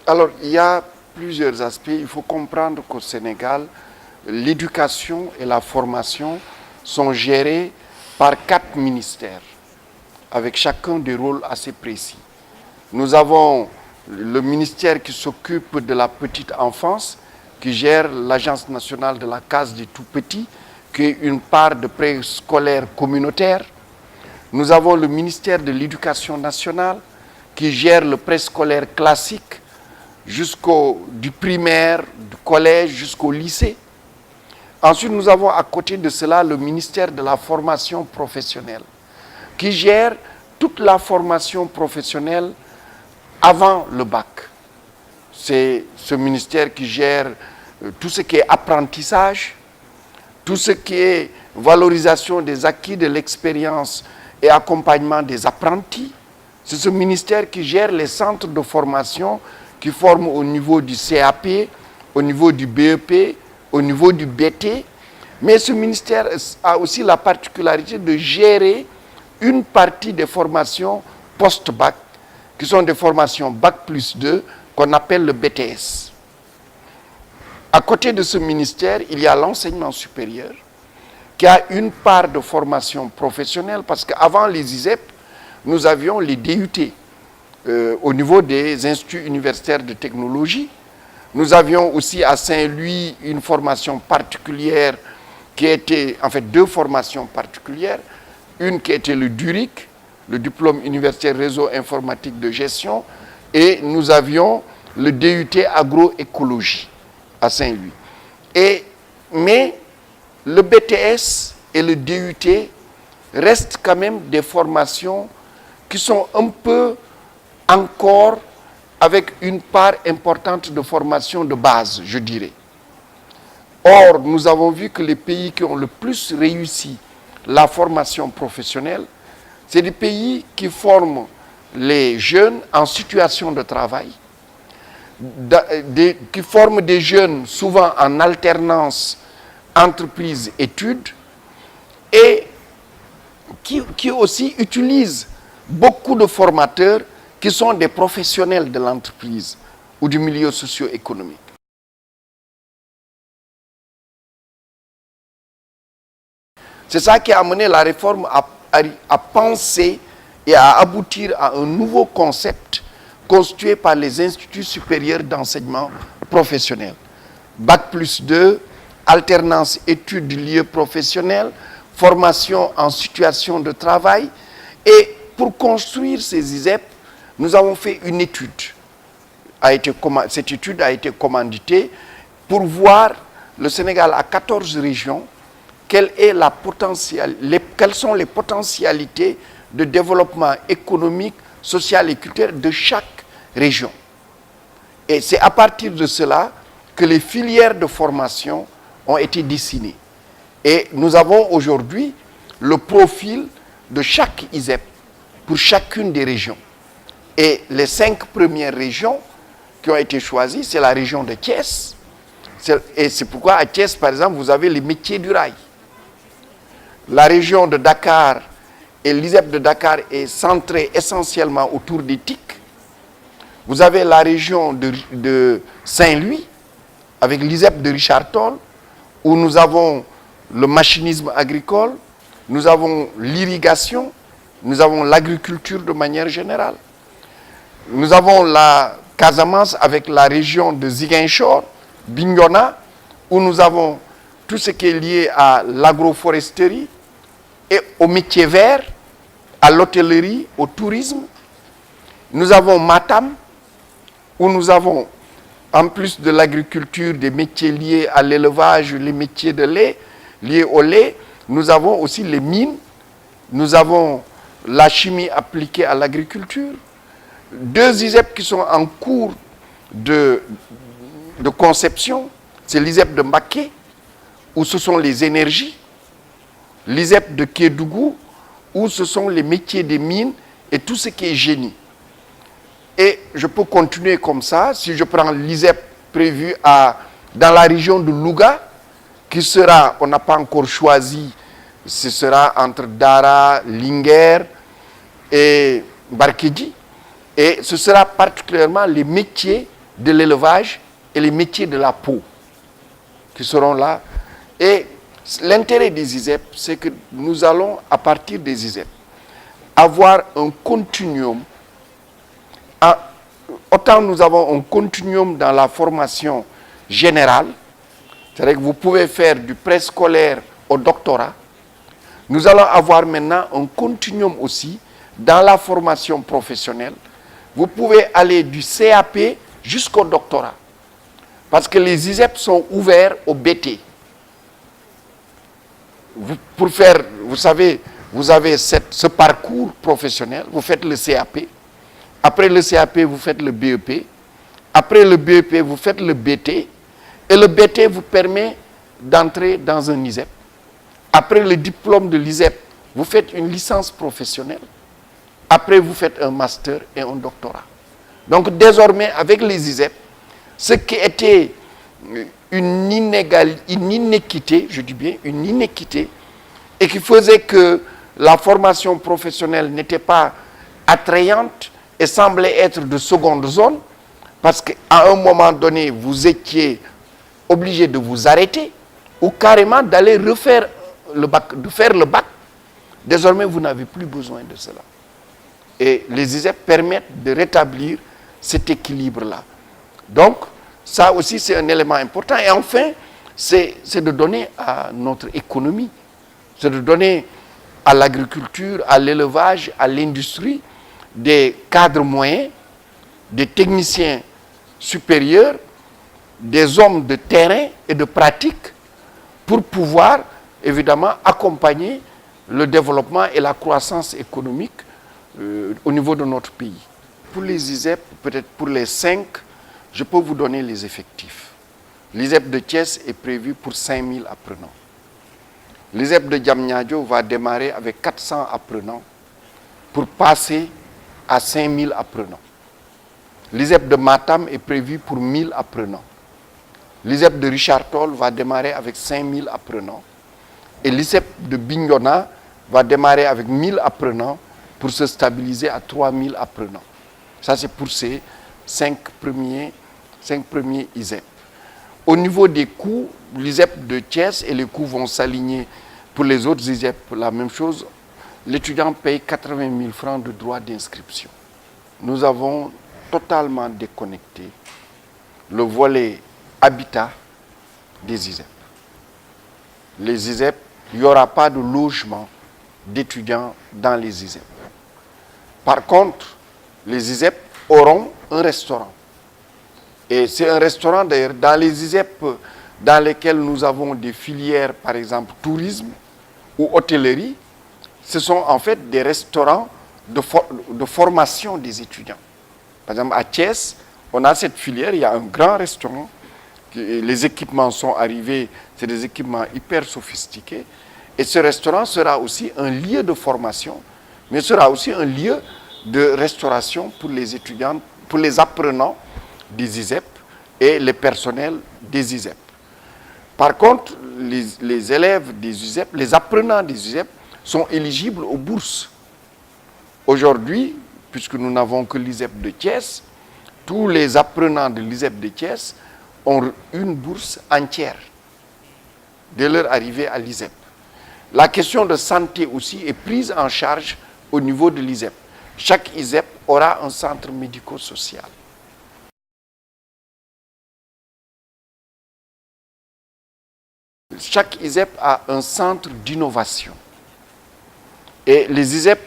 Alors, il y a plusieurs aspects. Il faut comprendre qu'au Sénégal, l'éducation et la formation sont gérées par 4 ministères, avec chacun des rôles assez précis. Nous avons le ministère qui s'occupe de la petite enfance, qui gère l'Agence nationale de la case des tout-petits, qui est une part de préscolaire communautaire. Nous avons le ministère de l'Éducation nationale, qui gère le préscolaire classique, du primaire, du collège jusqu'au lycée. Ensuite, nous avons à côté de cela le ministère de la formation professionnelle, qui gère toute la formation professionnelle avant le bac. C'est ce ministère qui gère tout ce qui est apprentissage, tout ce qui est valorisation des acquis de l'expérience et accompagnement des apprentis. C'est ce ministère qui gère les centres de formation qui forment au niveau du CAP, au niveau du BEP, au niveau du BT. Mais ce ministère a aussi la particularité de gérer une partie des formations post-bac, qui sont des formations Bac plus 2, qu'on appelle le BTS. À côté de ce ministère, il y a l'enseignement supérieur, qui a une part de formation professionnelle, parce qu'avant les ISEP, nous avions les DUT au niveau des instituts universitaires de technologie. Nous avions aussi à Saint-Louis une formation particulière qui était, en fait, 2 formations particulières. Une qui était le DURIC, le diplôme universitaire réseau informatique de gestion, et nous avions le DUT agroécologie à Saint-Louis. Mais le BTS et le DUT restent quand même des formations qui sont un peu encore avec une part importante de formation de base, je dirais. Or, nous avons vu que les pays qui ont le plus réussi la formation professionnelle, c'est des pays qui forment les jeunes en situation de travail, qui forment des jeunes souvent en alternance entreprise-études et qui aussi utilisent beaucoup de formateurs qui sont des professionnels de l'entreprise ou du milieu socio-économique. C'est ça qui a amené la réforme à penser et à aboutir à un nouveau concept constitué par les instituts supérieurs d'enseignement professionnel. Bac plus 2, alternance études du lieu professionnel, formation en situation de travail. Et pour construire ces ISEP, nous avons fait une étude. Cette étude a été commanditée pour voir le Sénégal à 14 régions, quelles sont les potentialités de développement économique, social et culturel de chaque région. Et c'est à partir de cela que les filières de formation ont été dessinées. Et nous avons aujourd'hui le profil de chaque ISEP pour chacune des régions. Et les 5 premières régions qui ont été choisies, c'est la région de Thiès. Et c'est pourquoi à Thiès, par exemple, vous avez les métiers du rail. La région de Dakar et l'ISEP de Dakar est centrée essentiellement autour des TIC. Vous avez la région de Saint-Louis, avec l'ISEP de Richard Toll, où nous avons le machinisme agricole, nous avons l'irrigation, nous avons l'agriculture de manière générale. Nous avons la Casamance avec la région de Ziguinchor, Bignona, où nous avons tout ce qui est lié à l'agroforesterie et aux métiers verts, à l'hôtellerie, au tourisme. Nous avons Matam, où nous avons, en plus de l'agriculture, des métiers liés à l'élevage, les métiers de lait, liés au lait. Nous avons aussi les mines, nous avons la chimie appliquée à l'agriculture. 2 ISEP qui sont en cours de conception, c'est l'ISEP de Mbacké, où ce sont les énergies, l'ISEP de Kédougou, où ce sont les métiers des mines et tout ce qui est génie. Et je peux continuer comme ça, si je prends l'ISEP prévu dans la région de Louga, qui sera, on n'a pas encore choisi, ce sera entre Dara, Linguère et Barkédji. Et ce sera particulièrement les métiers de l'élevage et les métiers de la peau qui seront là. Et l'intérêt des ISEP, c'est que nous allons, à partir des ISEP, avoir un continuum. Autant nous avons un continuum dans la formation générale, c'est-à-dire que vous pouvez faire du préscolaire au doctorat. Nous allons avoir maintenant un continuum aussi dans la formation professionnelle. Vous pouvez aller du CAP jusqu'au doctorat. Parce que les ISEP sont ouverts au BT. Pour faire, vous savez, vous avez ce parcours professionnel, vous faites le CAP. Après le CAP, vous faites le BEP. Après le BEP, vous faites le BT. Et le BT vous permet d'entrer dans un ISEP. Après le diplôme de l'ISEP, vous faites une licence professionnelle. Après, vous faites un master et un doctorat. Donc, désormais, avec les ISEP, ce qui était une inéquité, je dis bien une inéquité, et qui faisait que la formation professionnelle n'était pas attrayante et semblait être de seconde zone, parce qu'à un moment donné, vous étiez obligé de vous arrêter ou carrément d'aller refaire le bac, de faire le bac. Désormais, vous n'avez plus besoin de cela. Et les ISEP permettent de rétablir cet équilibre-là. Donc, ça aussi, c'est un élément important. Et enfin, c'est de donner à notre économie, c'est de donner à l'agriculture, à l'élevage, à l'industrie, des cadres moyens, des techniciens supérieurs, des hommes de terrain et de pratique pour pouvoir, évidemment, accompagner le développement et la croissance économique au niveau de notre pays. Pour les ISEP, peut-être pour les 5, je peux vous donner les effectifs. L'ISEP de Thiès est prévu pour 5000 apprenants. L'ISEP de Diamniadio va démarrer avec 400 apprenants pour passer à 5000 apprenants. L'ISEP de Matam est prévu pour 1000 apprenants. L'ISEP de Richard Toll va démarrer avec 5000 apprenants. Et l'ISEP de Bignona va démarrer avec 1000 apprenants pour se stabiliser à 3000 apprenants. Ça, c'est pour ces 5 premiers ISEP. Au niveau des coûts, l'ISEP de Thiès et les coûts vont s'aligner pour les autres ISEP. La même chose, l'étudiant paye 80 000 francs de droits d'inscription. Nous avons totalement déconnecté le volet habitat des ISEP. Les ISEP, il n'y aura pas de logement d'étudiants dans les ISEP. Par contre, les ISEP auront un restaurant. Et c'est un restaurant d'ailleurs dans les ISEP dans lesquels nous avons des filières, par exemple tourisme ou hôtellerie. Ce sont en fait des restaurants de formation des étudiants. Par exemple, à Thiès, on a cette filière, il y a un grand restaurant. Les équipements sont arrivés, c'est des équipements hyper sophistiqués. Et ce restaurant sera aussi un lieu de formation, mais sera aussi un lieu de restauration pour les étudiants, pour les apprenants des ISEP et les personnels des ISEP. Par contre, les élèves des ISEP, les apprenants des ISEP sont éligibles aux bourses. Aujourd'hui, puisque nous n'avons que l'ISEP de Thiès, tous les apprenants de l'ISEP de Thiès ont une bourse entière dès leur arrivée à l'ISEP. La question de santé aussi est prise en charge au niveau de l'ISEP. Chaque ISEP aura un centre médico-social. Chaque ISEP a un centre d'innovation. Et les ISEP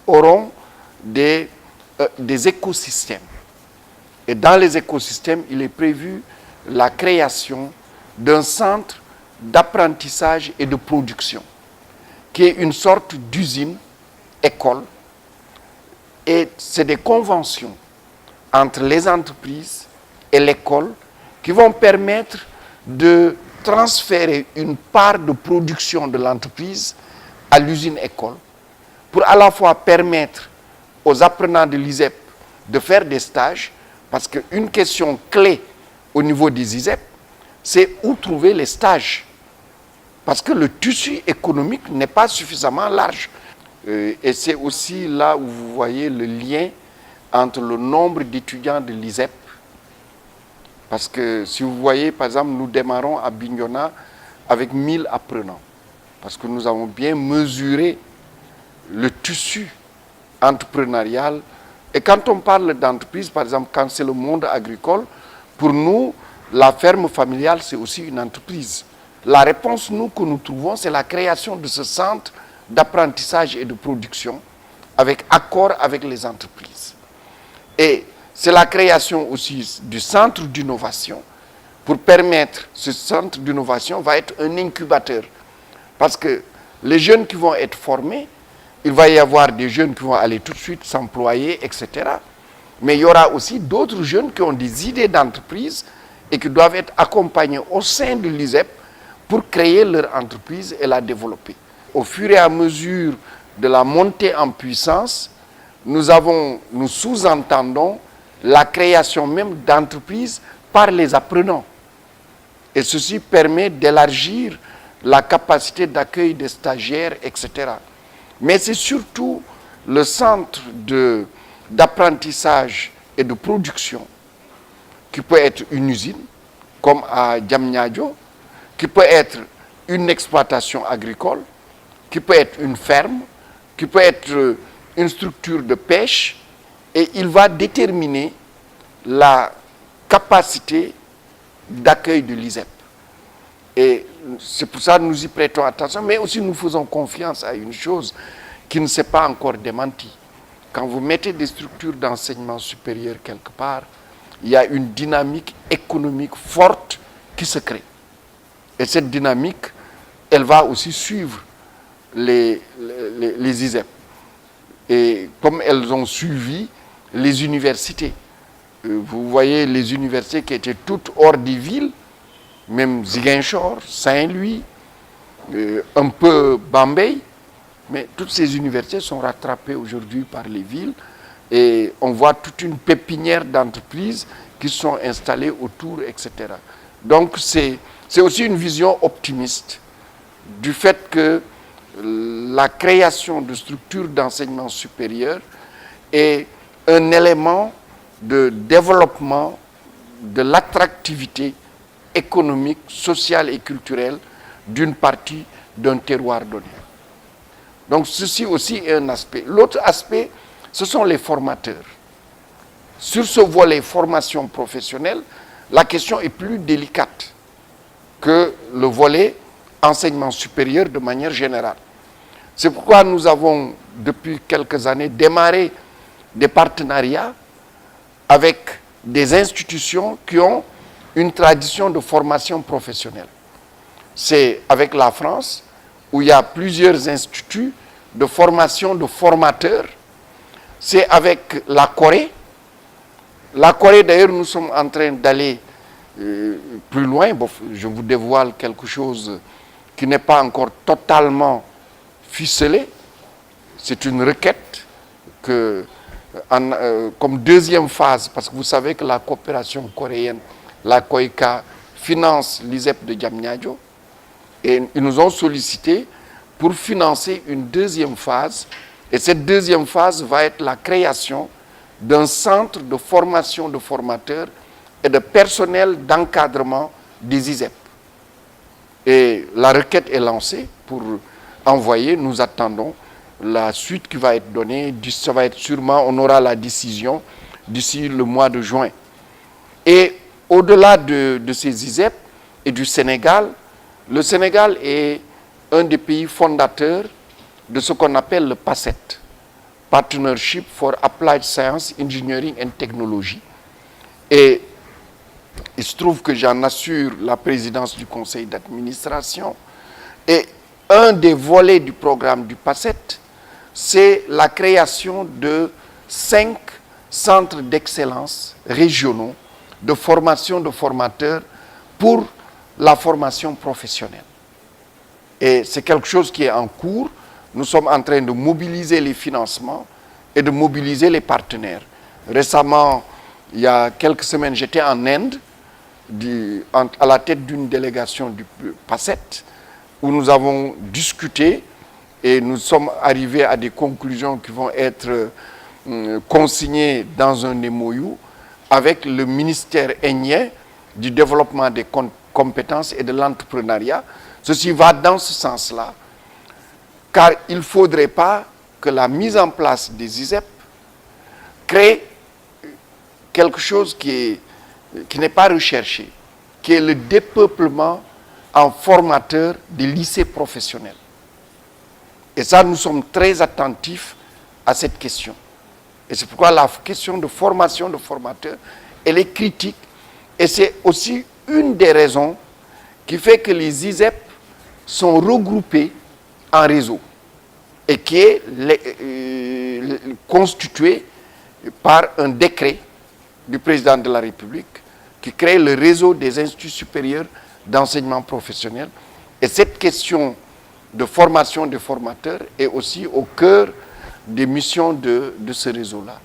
auront des écosystèmes. Et dans les écosystèmes, il est prévu la création d'un centre d'apprentissage et de production, qui est une sorte d'usine, école. Et c'est des conventions entre les entreprises et l'école qui vont permettre de transférer une part de production de l'entreprise à l'usine école pour à la fois permettre aux apprenants de l'ISEP de faire des stages, parce qu'une question clé au niveau des ISEP, c'est où trouver les stages. Parce que le tissu économique n'est pas suffisamment large. Et c'est aussi là où vous voyez le lien entre le nombre d'étudiants de l'ISEP Parce que si vous voyez, par exemple, nous démarrons à Bignona avec 1000 apprenants. Parce que nous avons bien mesuré le tissu entrepreneurial. Et quand on parle d'entreprise, par exemple, quand c'est le monde agricole, pour nous, la ferme familiale, c'est aussi une entreprise. La réponse, nous, que nous trouvons, c'est la création de ce centre d'apprentissage et de production avec accord avec les entreprises. Et c'est la création aussi du centre d'innovation pour permettre, ce centre d'innovation va être un incubateur. Parce que les jeunes qui vont être formés, il va y avoir des jeunes qui vont aller tout de suite s'employer, etc. Mais il y aura aussi d'autres jeunes qui ont des idées d'entreprise et qui doivent être accompagnés au sein de l'ISEP pour créer leur entreprise et la développer. Au fur et à mesure de la montée en puissance, nous sous-entendons la création même d'entreprises par les apprenants. Et ceci permet d'élargir la capacité d'accueil des stagiaires, etc. Mais c'est surtout le centre d'apprentissage et de production qui peut être une usine, comme à Diamniadio, qui peut être une exploitation agricole, qui peut être une ferme, qui peut être une structure de pêche, et il va déterminer la capacité d'accueil de l'ISEP. Et c'est pour ça que nous y prêtons attention, mais aussi nous faisons confiance à une chose qui ne s'est pas encore démentie. Quand vous mettez des structures d'enseignement supérieur quelque part, il y a une dynamique économique forte qui se crée. Et cette dynamique, elle va aussi suivre les ISEP. Et comme elles ont suivi les universités, vous voyez les universités qui étaient toutes hors des villes, même Ziguinchor, Saint-Louis, un peu Bambey, mais toutes ces universités sont rattrapées aujourd'hui par les villes et on voit toute une pépinière d'entreprises qui sont installées autour, etc. Donc c'est aussi une vision optimiste du fait que la création de structures d'enseignement supérieur est un élément de développement de l'attractivité économique, sociale et culturelle d'une partie d'un terroir donné. Donc ceci aussi est un aspect. L'autre aspect, ce sont les formateurs. Sur ce volet formation professionnelle, la question est plus délicate que le volet enseignement supérieur de manière générale. C'est pourquoi nous avons, depuis quelques années, démarré des partenariats avec des institutions qui ont une tradition de formation professionnelle. C'est avec la France, où il y a plusieurs instituts de formation de formateurs. C'est avec la Corée. La Corée, d'ailleurs, nous sommes en train d'aller plus loin. Bon, je vous dévoile quelque chose qui n'est pas encore totalement ficelé. C'est une requête que, comme deuxième phase, parce que vous savez que la coopération coréenne, la COICA, finance l'ISEP de Diamniadio, et ils nous ont sollicité pour financer une deuxième phase. Et cette deuxième phase va être la création d'un centre de formation de formateurs et de personnel d'encadrement des ISEP. Et la requête est lancée pour envoyer, nous attendons la suite qui va être donnée. Ça va être sûrement, on aura la décision d'ici le mois de juin. Et au-delà de ces ISEP et du Sénégal, le Sénégal est un des pays fondateurs de ce qu'on appelle le PACET, Partnership for Applied Science, Engineering and Technology. Et il se trouve que j'en assure la présidence du conseil d'administration. Et un des volets du programme du PACET, c'est la création de 5 centres d'excellence régionaux de formation de formateurs pour la formation professionnelle. Et c'est quelque chose qui est en cours. Nous sommes en train de mobiliser les financements et de mobiliser les partenaires. Récemment, il y a quelques semaines, j'étais en Inde, à la tête d'une délégation du PACET, où nous avons discuté et nous sommes arrivés à des conclusions qui vont être consignées dans un MOU avec le ministère indien du développement des compétences et de l'entrepreneuriat. Ceci va dans ce sens-là, car il ne faudrait pas que la mise en place des ISEP crée quelque chose qui n'est pas recherché, qui est le dépeuplement en formateur des lycées professionnels. Et ça, nous sommes très attentifs à cette question. Et c'est pourquoi la question de formation de formateurs, elle est critique. Et c'est aussi une des raisons qui fait que les ISEP sont regroupés en réseau et qui est constitué par un décret du président de la République qui crée le réseau des instituts supérieurs d'enseignement professionnel. Et cette question de formation des formateurs est aussi au cœur des missions de ce réseau-là.